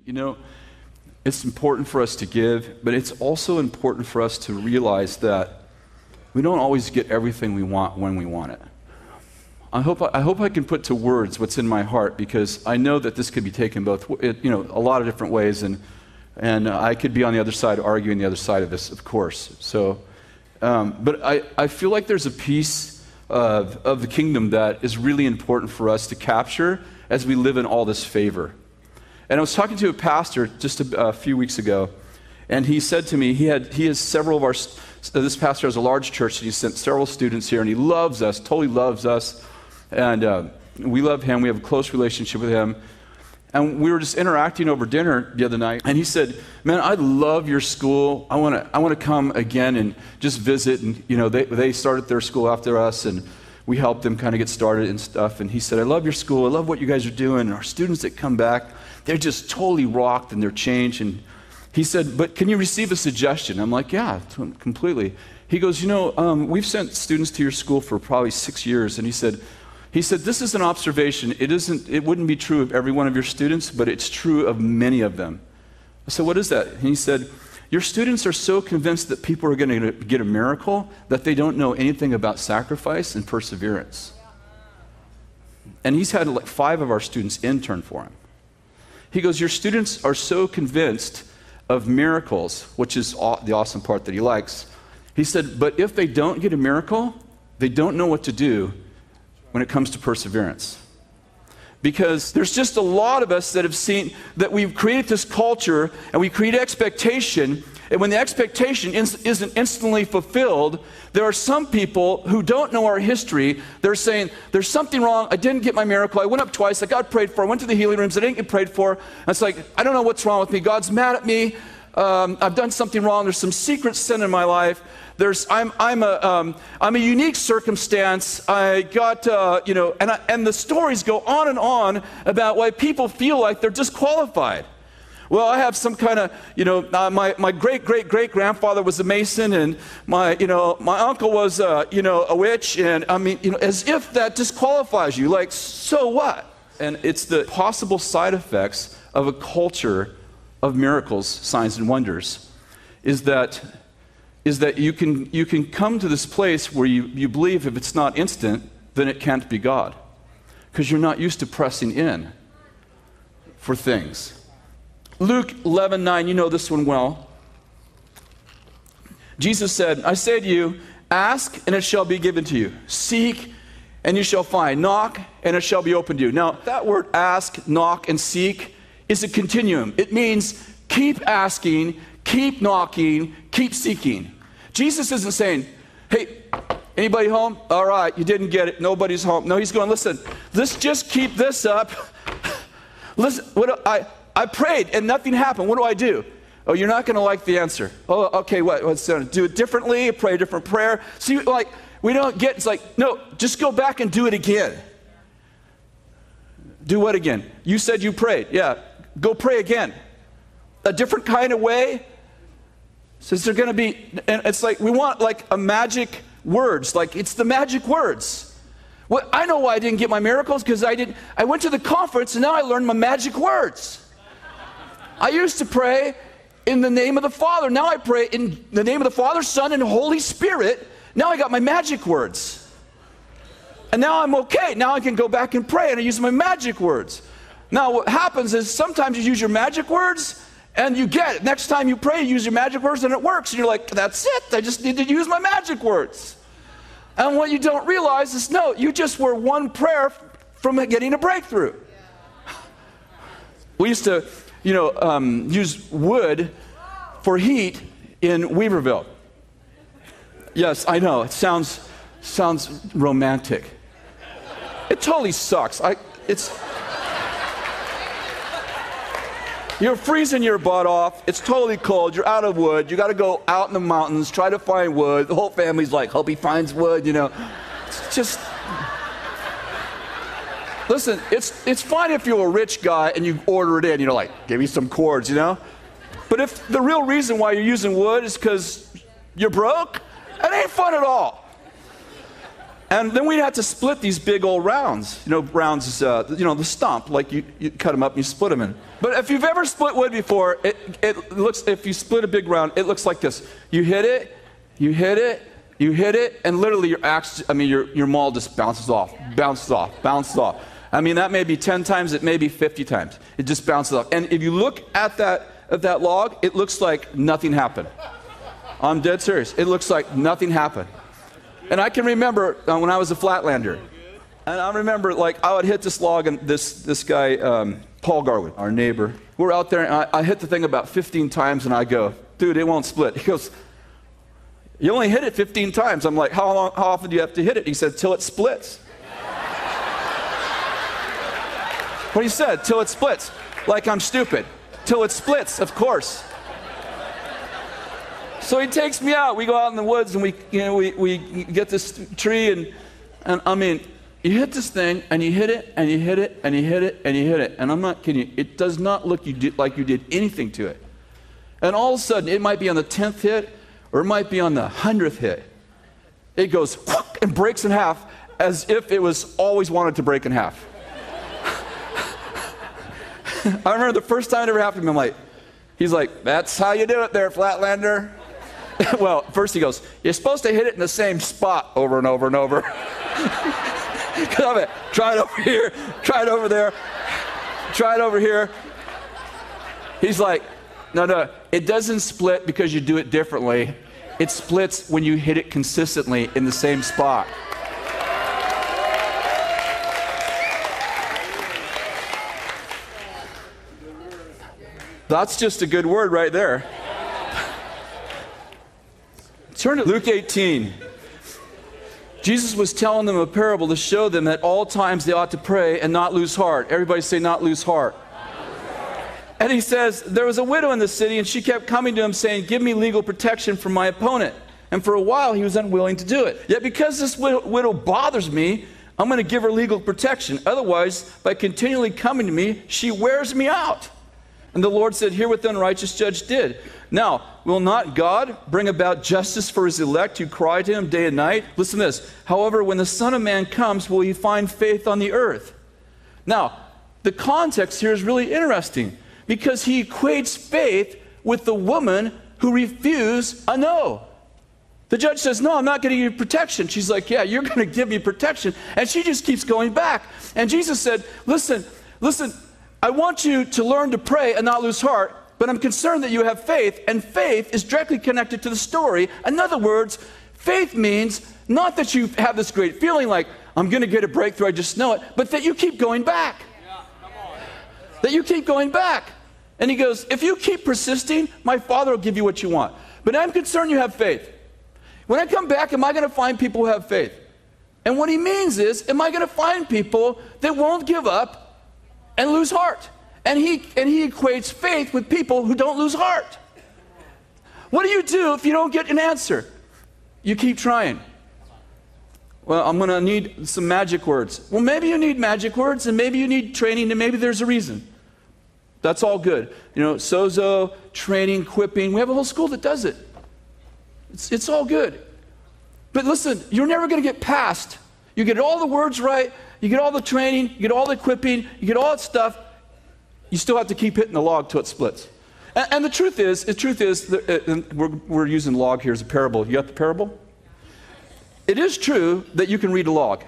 You know, it's important for us to give, but it's also important for us to realize that we don't always get everything we want when we want it. I hope I can put to words what's in my heart, because I know that this could be taken both, a lot of different ways, and I could be on the other side arguing the other side of this, of course. So, but I feel like there's a piece of the kingdom that is really important for us to capture as we live in all this favor. And I was talking to a pastor just a few weeks ago, and he said to me, he has several of our, this pastor has a large church, and he sent several students here, and he loves us, totally loves us, and we love him. We have a close relationship with him. And we were just interacting over dinner the other night, and he said, "Man, I love your school. I want to come again and just visit." And they started their school after us, and we helped them kind of get started and stuff. And he said, "I love your school. I love what you guys are doing. And our students that come back, they're just totally rocked and they're changed." And he said, "But can you receive a suggestion?" I'm like, "Yeah, completely." He goes, "We've sent students to your school for probably 6 years." And he said, "This is an observation. It wouldn't be true of every one of your students, but it's true of many of them." I said, "What is that?" And he said, "Your students are so convinced that people are going to get a miracle that they don't know anything about sacrifice and perseverance." And he's had like 5 of our students intern for him. He goes, "Your students are so convinced of miracles," which is the awesome part that he likes. He said, "But if they don't get a miracle, they don't know what to do when it comes to perseverance." Because there's just a lot of us that have seen that we've created this culture and we create expectation, and when the expectation isn't instantly fulfilled, there are some people who don't know our history. They're saying, "There's something wrong. I didn't get my miracle. I went up twice. I got prayed for. I went to the healing rooms. I didn't get prayed for." And it's like, "I don't know what's wrong with me. God's mad at me. I've done something wrong. There's some secret sin in my life. I'm a unique circumstance. I got, and the stories go on and on about why people feel like they're disqualified. Well, I have some kind of, my great-great-great-grandfather was a Mason, and my uncle was, a witch, and as if that disqualifies you. Like, so what? And it's the possible side effects of a culture of miracles, signs, and wonders, is that you can come to this place where you believe if it's not instant, then it can't be God, because you're not used to pressing in for things. Luke 11:9, you know this one well. Jesus said, "I say to you, ask and it shall be given to you. Seek and you shall find. Knock and it shall be opened to you." Now, that word ask, knock, and seek is a continuum. It means keep asking, keep knocking, keep seeking. Jesus isn't saying, "Hey, anybody home? All right, you didn't get it. Nobody's home." No, he's going, "Listen, let's just keep this up. Listen, I prayed and nothing happened. What do I do?" "Oh, you're not going to like the answer." "Oh, okay, what's do it differently, pray a different prayer." See, like, we don't get, it's like, no, just go back and do it again. Do what again? You said you prayed. Yeah, go pray again. A different kind of way. Says they're going to be, and it's like we want like a magic words, like it's the magic words. Well, I know why I didn't get my miracles, because I went to the conference and now I learned my magic words. I used to pray in the name of the Father. Now I pray in the name of the Father, Son, and Holy Spirit. Now I got my magic words. And now I'm okay. Now I can go back and pray and I use my magic words. Now what happens is sometimes you use your magic words and you get it. Next time you pray, you use your magic words and it works. And you're like, "That's it. I just need to use my magic words." And what you don't realize is, no, you just were one prayer from getting a breakthrough. We used to, use wood for heat in Weaverville. Yes, I know. It sounds romantic. It totally sucks. You're freezing your butt off. It's totally cold. You're out of wood. You got to go out in the mountains, try to find wood. The whole family's like, "Hope he finds wood," It's just, listen, it's fine if you're a rich guy and you order it in. Like, "Give me some cords," But if the real reason why you're using wood is because you're broke, it ain't fun at all. And then we'd have to split these big old rounds. Rounds is, the stump, like you cut them up and you split them in. But if you've ever split wood before, it looks, if you split a big round, it looks like this. You hit it, you hit it, you hit it, and literally your axe, your maul just bounces off. I mean, that may be 10 times, it may be 50 times. It just bounces off. And if you look at that log, it looks like nothing happened. I'm dead serious. It looks like nothing happened. And I can remember when I was a flatlander, and I remember like I would hit this log, and this guy, Paul Garwood, our neighbor, we're out there, and I hit the thing about 15 times, and I go, dude, it won't split. He goes, you only hit it 15 times. I'm like, how often do you have to hit it? He said, till it splits. What he said, till it splits. Like I'm stupid. Till it splits, of course. So he takes me out. We go out in the woods, and we get this tree, and I mean, you hit this thing, and you hit it, and you hit it, and you hit it, and you hit it. And I'm not kidding you. It does not look like you did anything to it. And all of a sudden, it might be on the 10th hit, or it might be on the 100th hit. It goes whoop, and breaks in half as if it was always wanted to break in half. I remember the first time it ever happened to me, he's like, that's how you do it there, Flatlander. Well, first he goes, you're supposed to hit it in the same spot over and over and over. Try it over here, try it over there, try it over here. He's like, no, it doesn't split because you do it differently. It splits when you hit it consistently in the same spot. That's just a good word right there. Turn to Luke 18. Jesus was telling them a parable to show them that all times they ought to pray and not lose heart. Everybody say, not lose heart. And he says, there was a widow in the city, and she kept coming to him saying, give me legal protection from my opponent. And for a while, he was unwilling to do it. Yet because this widow bothers me, I'm going to give her legal protection. Otherwise, by continually coming to me, she wears me out. And the Lord said, hear what the unrighteous judge did. Now, will not God bring about justice for his elect who cry to him day and night? Listen to this. However, when the Son of Man comes, will he find faith on the earth? Now, the context here is really interesting, because he equates faith with the woman who refused a no. The judge says, no, I'm not going to give you protection. She's like, yeah, you're going to give me protection. And she just keeps going back. And Jesus said, listen, I want you to learn to pray and not lose heart, but I'm concerned that you have faith, and faith is directly connected to the story. In other words, faith means not that you have this great feeling like, I'm going to get a breakthrough, I just know it, but that you keep going back. That you keep going back. And he goes, if you keep persisting, my Father will give you what you want. But I'm concerned you have faith. When I come back, am I going to find people who have faith? And what he means is, am I going to find people that won't give up and lose heart? And he equates faith with people who don't lose heart. What do you do if you don't get an answer? You keep trying. Well, I'm going to need some magic words. Well, maybe you need magic words, and maybe you need training, and maybe there's a reason. That's all good. Sozo, training, equipping. We have a whole school that does it. It's all good. But listen, you're never going to get past. You get all the words right, you get all the training, you get all the equipping, you get all that stuff. You still have to keep hitting the log till it splits. And the truth is, we're using log here as a parable. You got the parable? It is true that you can read a log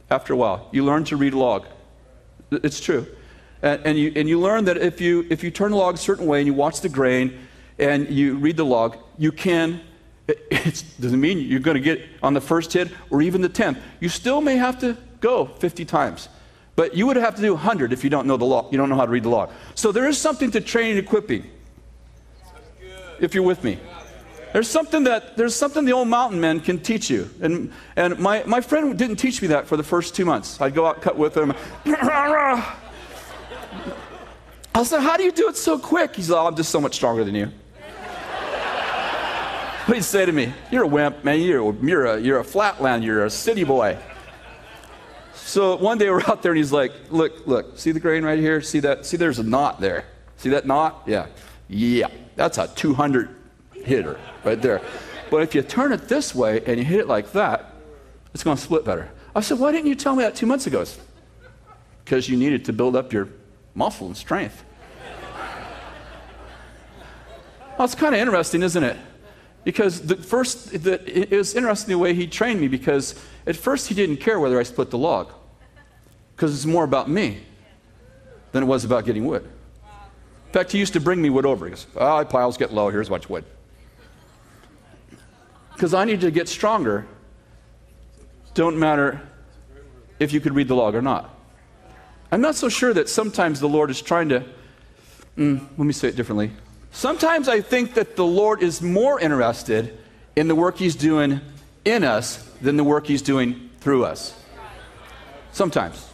after a while. You learn to read a log. It's true. And you learn that if you turn the log a certain way and you watch the grain and you read the log, you can, it doesn't mean you're going to get on the first hit or even the 10th. You still may have to go 50 times. But you would have to do 100 if you don't know the log. You don't know how to read the log. So there is something to training and equipping. If you're with me. There's something the old mountain men can teach you. And my friend didn't teach me that for the first 2 months. I'd go out and cut with him. I said, how do you do it so quick? He said, I'm just so much stronger than you. What he'd say to me, you're a wimp, man. You're a flatland. You're a city boy. So one day we're out there and he's like, look, see the grain right here? See that? See there's a knot there. See that knot? Yeah, that's a 200 hitter right there. But if you turn it this way and you hit it like that, it's going to split better. I said, why didn't you tell me that 2 months ago? Because you needed to build up your muscle and strength. Well, it's kind of interesting, isn't it? Because it was interesting the way he trained me, because at first he didn't care whether I split the log, because it's more about me than it was about getting wood. In fact, he used to bring me wood over. He goes, "Oh, piles get low, here's much wood." Because I need to get stronger. Don't matter if you could read the log or not. I'm not so sure that sometimes the Lord is trying to, let me say it differently. Sometimes I think that the Lord is more interested in the work he's doing in us than the work he's doing through us. Sometimes.